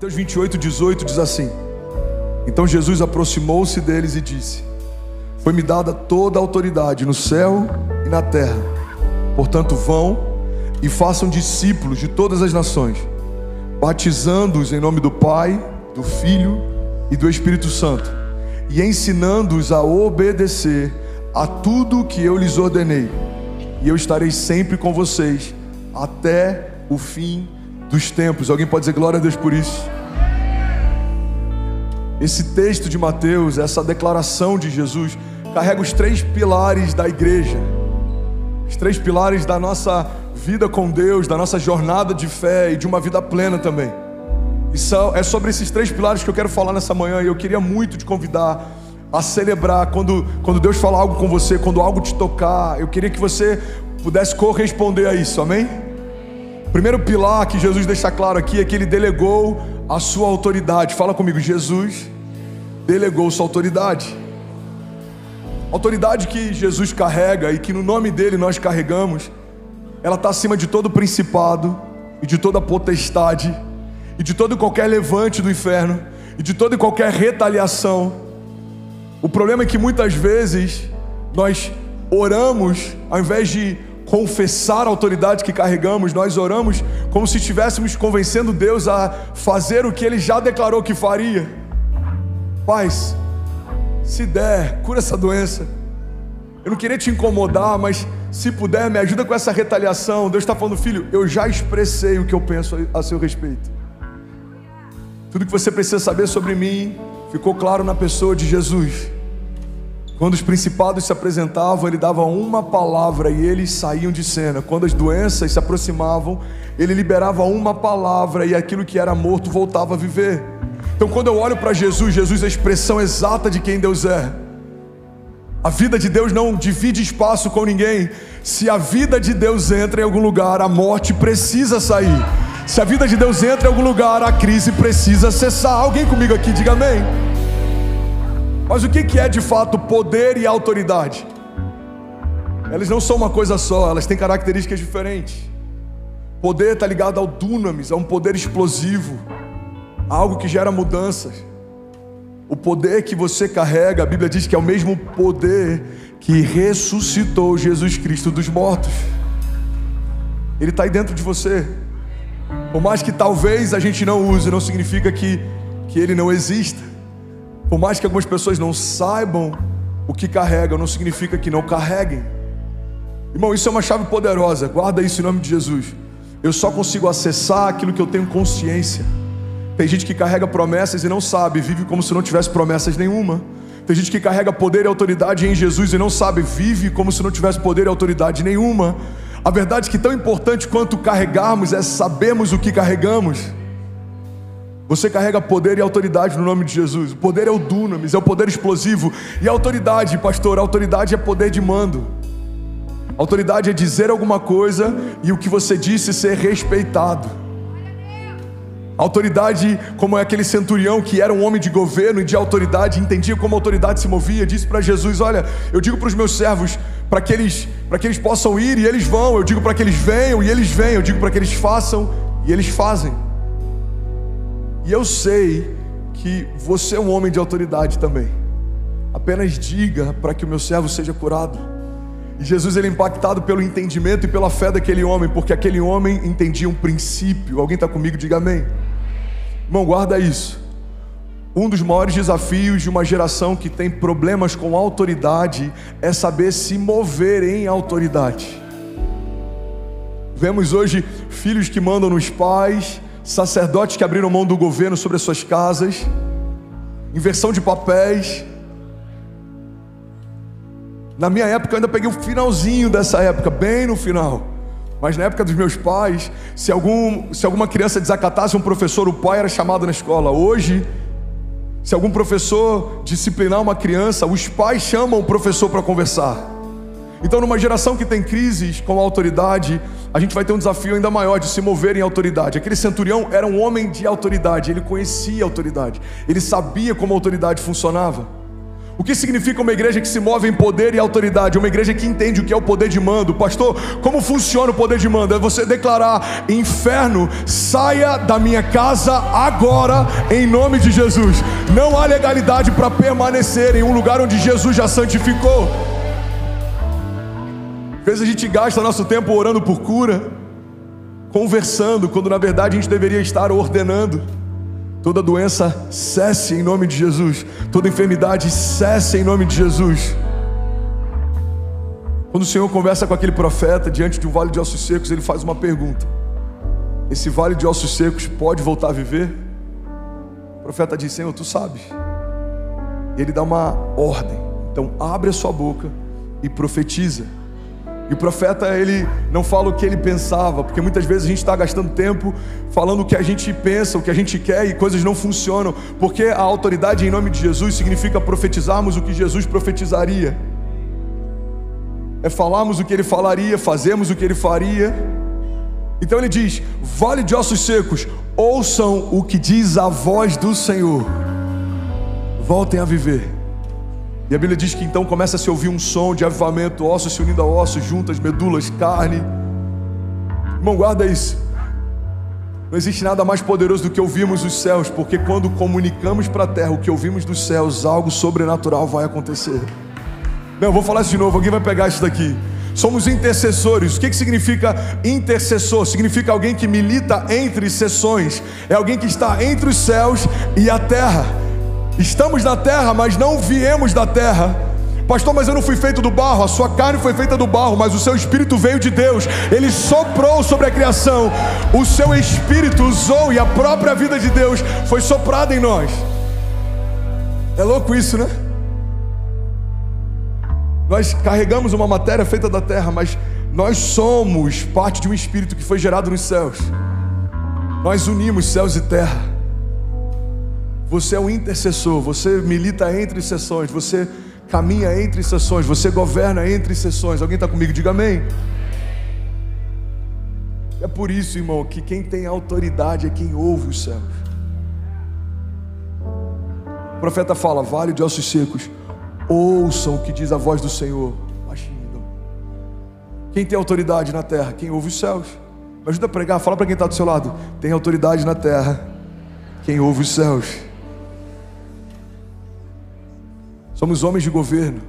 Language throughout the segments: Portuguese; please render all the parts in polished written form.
Mateus 28:18 diz assim: então Jesus aproximou-se deles e disse: foi-me dada toda a autoridade no céu e na terra. Portanto, vão e façam discípulos de todas as nações, batizando-os em nome do Pai, do Filho e do Espírito Santo, e ensinando-os a obedecer a tudo que eu lhes ordenei. E eu estarei sempre com vocês até o fim dos tempos. Alguém pode dizer glória a Deus por isso? Esse texto de Mateus, essa declaração de Jesus, carrega os 3 pilares da igreja, os 3 pilares da nossa vida com Deus, da nossa jornada de fé e de uma vida plena também. É sobre esses 3 pilares que eu quero falar nessa manhã. E eu queria muito te convidar a celebrar quando Deus falar algo com você, quando algo te tocar. Eu queria que você pudesse corresponder a isso, amém? O primeiro pilar que Jesus deixa claro aqui é que Ele delegou a sua autoridade. Fala comigo: Jesus delegou sua autoridade. A autoridade que Jesus carrega e que no nome dele nós carregamos, ela está acima de todo principado e de toda potestade e de todo e qualquer levante do inferno e de toda e qualquer retaliação. O problema é que muitas vezes nós oramos, ao invés de confessar a autoridade que carregamos, nós oramos como se estivéssemos convencendo Deus a fazer o que Ele já declarou que faria. Pai, se der, cura essa doença. Eu não queria te incomodar, mas se puder, me ajuda com essa retaliação. Deus está falando: filho, eu já expressei o que eu penso a seu respeito. Tudo que você precisa saber sobre mim ficou claro na pessoa de Jesus. Quando os principados se apresentavam, Ele dava uma palavra e eles saíam de cena. Quando as doenças se aproximavam, Ele liberava uma palavra e aquilo que era morto voltava a viver. Então, quando eu olho para Jesus, Jesus é a expressão exata de quem Deus é. A vida de Deus não divide espaço com ninguém. Se a vida de Deus entra em algum lugar, a morte precisa sair. Se a vida de Deus entra em algum lugar, a crise precisa cessar. Alguém comigo aqui, diga amém. Mas o que é de fato poder e autoridade? Elas não são uma coisa só, elas têm características diferentes. Poder está ligado ao dunamis, a um poder explosivo, a algo que gera mudanças. O poder que você carrega, a Bíblia diz que é o mesmo poder que ressuscitou Jesus Cristo dos mortos. Ele está aí dentro de você. Por mais que talvez a gente não use, não significa que Ele não exista. Por mais que algumas pessoas não saibam o que carregam, não significa que não carreguem. Irmão, isso é uma chave poderosa. Guarda isso em nome de Jesus. Eu só consigo acessar aquilo que eu tenho consciência. Tem gente que carrega promessas e não sabe, vive como se não tivesse promessas nenhuma. Tem gente que carrega poder e autoridade em Jesus e não sabe, vive como se não tivesse poder e autoridade nenhuma. A verdade é que tão importante quanto carregarmos é sabermos o que carregamos. Você carrega poder e autoridade no nome de Jesus. O poder é o dunamis, é o poder explosivo. E a autoridade, pastor, a autoridade é poder de mando. A autoridade é dizer alguma coisa e o que você disse ser respeitado. A autoridade, como é aquele centurião que era um homem de governo e de autoridade, entendia como a autoridade se movia, disse para Jesus: olha, eu digo para os meus servos para que eles possam ir e eles vão. Eu digo para que eles venham e eles vêm. Eu digo para que eles façam e eles fazem. E eu sei que você é um homem de autoridade também. Apenas diga para que o meu servo seja curado. E Jesus, ele é impactado pelo entendimento e pela fé daquele homem, porque aquele homem entendia um princípio. Alguém está comigo? Diga amém. Irmão, guarda isso. Um dos maiores desafios de uma geração que tem problemas com autoridade é saber se mover em autoridade. Vemos hoje filhos que mandam nos pais, sacerdotes que abriram mão do governo sobre as suas casas, inversão de papéis. Na minha época eu ainda peguei o finalzinho dessa época, bem no final. Mas na época dos meus pais, se alguma criança desacatasse um professor, o pai era chamado na escola. Hoje, se algum professor disciplinar uma criança, os pais chamam o professor para conversar. Então, numa geração que tem crises com a autoridade, a gente vai ter um desafio ainda maior de se mover em autoridade. Aquele centurião era um homem de autoridade, ele conhecia a autoridade, ele sabia como a autoridade funcionava. O que significa uma igreja que se move em poder e autoridade? Uma igreja que entende o que é o poder de mando. Pastor, como funciona o poder de mando? É você declarar: inferno, saia da minha casa agora, em nome de Jesus. Não há legalidade para permanecer em um lugar onde Jesus já santificou. Às vezes a gente gasta nosso tempo orando por cura, conversando, quando na verdade a gente deveria estar ordenando. Toda doença cesse em nome de Jesus. Toda enfermidade cesse em nome de Jesus. Quando o Senhor conversa com aquele profeta diante de um vale de ossos secos, ele faz uma pergunta: esse vale de ossos secos pode voltar a viver? O profeta diz: Senhor, tu sabes. E ele dá uma ordem: então abre a sua boca e profetiza. E o profeta, ele não fala o que ele pensava, porque muitas vezes a gente está gastando tempo falando o que a gente pensa, o que a gente quer, e coisas não funcionam, porque a autoridade em nome de Jesus significa profetizarmos o que Jesus profetizaria, é falarmos o que ele falaria, fazermos o que ele faria. Então ele diz: vale de ossos secos, ouçam o que diz a voz do Senhor, voltem a viver. E a Bíblia diz que então começa a se ouvir um som de avivamento, ossos se unindo a ossos, juntas, medulas, carne. Irmão, guarda isso. Não existe nada mais poderoso do que ouvirmos os céus, porque quando comunicamos para a terra o que ouvimos dos céus, algo sobrenatural vai acontecer. Não, vou falar isso de novo, alguém vai pegar isso daqui. Somos intercessores. O que significa intercessor? Significa alguém que milita entre seções. É alguém que está entre os céus e a terra. Estamos na terra, mas não viemos da terra. Pastor, mas eu não fui feito do barro. A sua carne foi feita do barro, mas o seu espírito veio de Deus. Ele soprou sobre a criação. O seu espírito usou, e a própria vida de Deus foi soprada em nós. É louco isso, né? Nós carregamos uma matéria feita da terra, mas nós somos parte de um espírito que foi gerado nos céus. Nós unimos céus e terra. Você é um intercessor, você milita entre seções, você caminha entre seções, você governa entre seções. Alguém está comigo? Diga amém. É por isso, irmão, que quem tem autoridade é quem ouve os céus. O profeta fala: vale de ossos secos, ouçam o que diz a voz do Senhor. Quem tem autoridade na terra? Quem ouve os céus. Me ajuda a pregar, fala para quem está do seu lado: tem autoridade na terra quem ouve os céus. Somos homens de governo,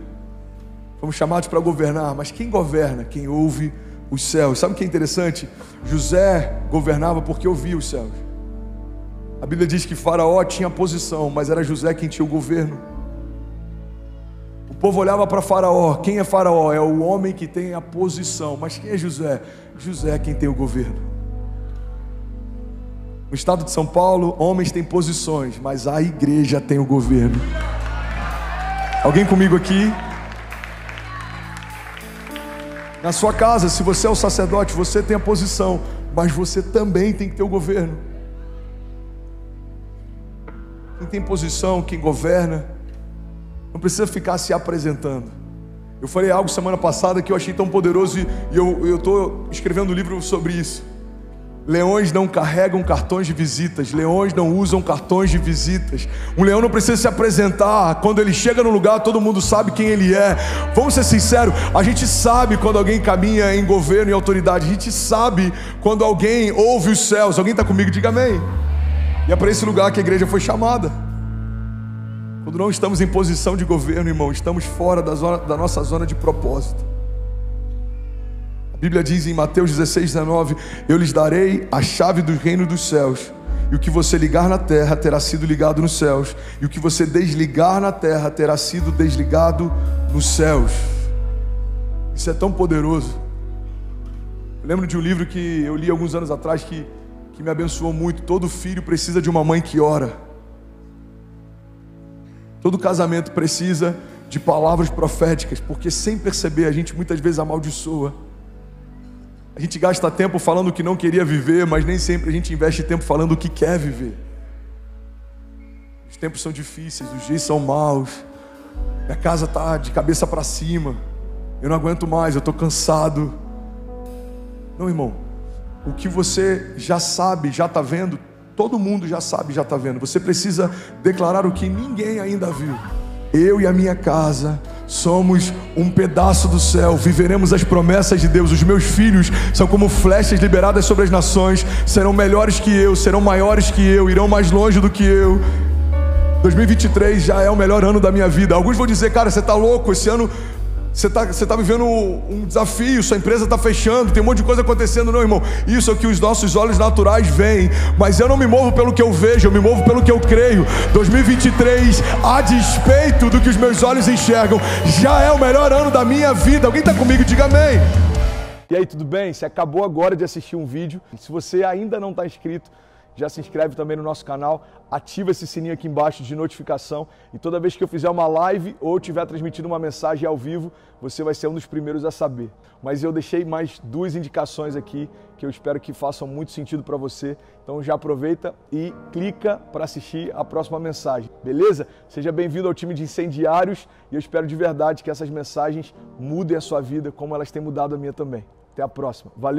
fomos chamados para governar, mas quem governa? Quem ouve os céus. Sabe o que é interessante? José governava porque ouvia os céus. A Bíblia diz que Faraó tinha posição, mas era José quem tinha o governo. O povo olhava para Faraó. Quem é Faraó? É o homem que tem a posição. Mas quem é José? José é quem tem o governo. No estado de São Paulo, homens têm posições, mas a igreja tem o governo. Alguém comigo aqui? Na sua casa, se você é o sacerdote, você tem a posição, mas você também tem que ter o governo. Quem tem posição, quem governa, não precisa ficar se apresentando. Eu falei algo semana passada que eu achei tão poderoso, e eu estou escrevendo um livro sobre isso. Leões não carregam cartões de visitas. Leões não usam cartões de visitas. Um leão não precisa se apresentar. Quando ele chega no lugar, todo mundo sabe quem ele é. Vamos ser sinceros, a gente sabe quando alguém caminha em governo e autoridade. A gente sabe quando alguém ouve os céus. Alguém está comigo? Diga amém. E é para esse lugar que a igreja foi chamada. Quando não estamos em posição de governo, irmão, estamos fora da nossa zona de propósito. A Bíblia diz em Mateus 16:19: eu lhes darei a chave do reino dos céus, e o que você ligar na terra terá sido ligado nos céus, e o que você desligar na terra terá sido desligado nos céus. Isso é tão poderoso. Eu lembro de um livro que eu li alguns anos atrás que me abençoou muito. Todo filho precisa de uma mãe que ora. Todo casamento precisa de palavras proféticas, porque sem perceber a gente muitas vezes amaldiçoa. A gente gasta tempo falando o que não queria viver, mas nem sempre a gente investe tempo falando o que quer viver. Os tempos são difíceis, os dias são maus, minha casa está de cabeça para cima, eu não aguento mais, eu estou cansado. Não, irmão, o que você já sabe, já está vendo, todo mundo já sabe, já está vendo. Você precisa declarar o que ninguém ainda viu. eu e a minha casa somos um pedaço do céu, viveremos as promessas de Deus. Os meus filhos são como flechas liberadas sobre as nações, serão melhores que eu, serão maiores que eu, irão mais longe do que eu. 2023 já é o melhor ano da minha vida. Alguns vão dizer, cara, você está louco, esse ano você tá vivendo um desafio, sua empresa está fechando, tem um monte de coisa acontecendo. Não, irmão, isso é o que os nossos olhos naturais veem, mas eu não me movo pelo que eu vejo, eu me movo pelo que eu creio. 2023, a despeito do que os meus olhos enxergam, já é o melhor ano da minha vida. Alguém está comigo? Diga amém. E aí, tudo bem? Você acabou agora de assistir um vídeo. Se você ainda não está inscrito, já se inscreve também no nosso canal, ativa esse sininho aqui embaixo de notificação e toda vez que eu fizer uma live ou estiver transmitindo uma mensagem ao vivo, você vai ser um dos primeiros a saber. Mas eu deixei mais 2 indicações aqui que eu espero que façam muito sentido para você. Então já aproveita e clica para assistir a próxima mensagem, beleza? Seja bem-vindo ao time de incendiários e eu espero de verdade que essas mensagens mudem a sua vida como elas têm mudado a minha também. Até a próxima. Valeu!